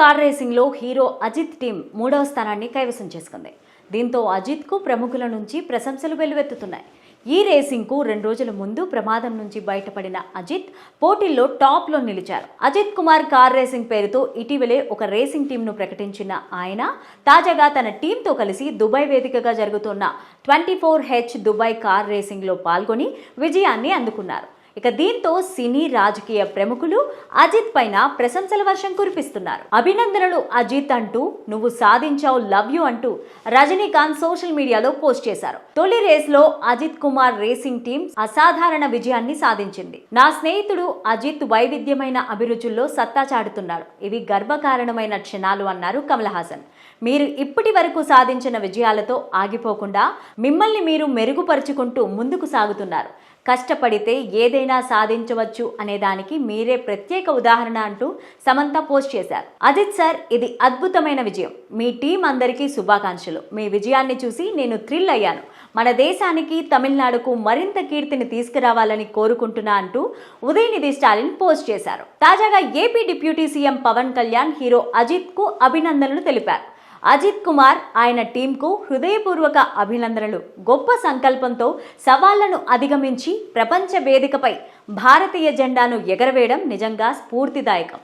Car racing లో hero Ajit team 3వ స్థానాన్ని కైవసం చేసుకుంది. దీంతో అజిత్ కు ప్రముఖుల నుంచి ప్రశంసలు వెల్లువెత్తుతున్నాయి. ఈ రేసింగ్ కు 2 రోజుల ముందు ప్రమాదం నుంచి బయటపడిన అజిత్ పోటీల్లో టాప్ లో నిలిచారు. అజిత్ కుమార్ కార్ రేసింగ్ పేరుతో ఇటీవలే ఒక రేసింగ్ టీమ్ ను ప్రకటించిన ఆయన తాజాగా తన టీంతో కలిసి దుబాయ్ వేదికగా జరుగుతున్న 24H దుబాయ్ కార్ రేసింగ్ లో పాల్గొని విజయాన్ని అందుకున్నారు. ఇక దీంతో సినీ రాజకీయ ప్రముఖులు అజిత్ పైన ప్రశంసల వర్షం కురిపిస్తున్నారు. అభినందనలు అజిత్ అంటూ నువ్వు సాధించావు, లవ్ యూ అంటూ రజనీకాంత్ సోషల్ మీడియాలో పోస్ట్ చేశారు. తొలి రేస్ లో అజిత్ కుమార్ రేసింగ్ టీం అసాధారణ విజయాన్ని సాధించింది. నా స్నేహితుడు అజిత్ వైవిధ్యమైన అభిరుచుల్లో సత్తా చాటుతున్నాడు. ఇవి గర్వకారణమైన క్షణాలు అన్నారు కమల్ హాసన్. మీరు ఇప్పటి వరకు సాధించిన విజయాలతో ఆగిపోకుండా మిమ్మల్ని మీరు మెరుగుపరుచుకుంటూ ముందుకు సాగుతున్నారు. కష్టపడితే ఏదైనా సాధించవచ్చు అనే దానికి మీరే ప్రత్యేక ఉదాహరణ అంటూ సమంత పోస్ట్ చేశారు. అజిత్ సార్, ఇది అద్భుతమైన విజయం. మీ టీం అందరికీ శుభాకాంక్షలు. మీ విజయాన్ని చూసి నేను థ్రిల్ అయ్యాను. మన దేశానికి, తమిళనాడుకు మరింత కీర్తిని తీసుకురావాలని కోరుకుంటున్నా అంటూ ఉదయనిధి స్టాలిన్ పోస్ట్ చేశారు. తాజాగా AP deputy CM Pawan Kalyan hero Ajith కు అభినందనలు తెలిపారు. అజిత్ కుమార్, ఆయన టీంకు హృదయపూర్వక అభినందనలు. గొప్ప సంకల్పంతో సవాళ్లను అధిగమించి ప్రపంచ వేదికపై భారతీయ జెండాను ఎగరవేయడం నిజంగా స్ఫూర్తిదాయకం.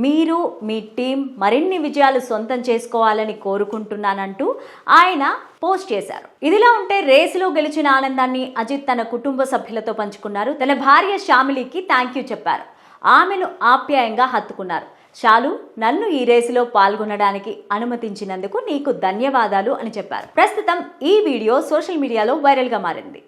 మీరు, మీ టీం మరిన్ని విజయాలు సొంతం చేసుకోవాలని కోరుకుంటున్నానంటూ ఆయన పోస్ట్ చేశారు. ఇదిలా ఉంటే రేసులో గెలిచిన ఆనందాన్ని అజిత్ తన కుటుంబ సభ్యులతో పంచుకున్నారు. తన భార్య శ్యామిలికి థ్యాంక్ యూ చెప్పారు. ఆమెను ఆప్యాయంగా హత్తుకున్నారు. శాలు, నన్ను ఈ రేసులో పాల్గొనడానికి అనుమతించినందుకు నీకు ధన్యవాదాలు అని చెప్పారు. ప్రస్తుతం ఈ వీడియో సోషల్ మీడియాలో వైరల్ గా మారింది.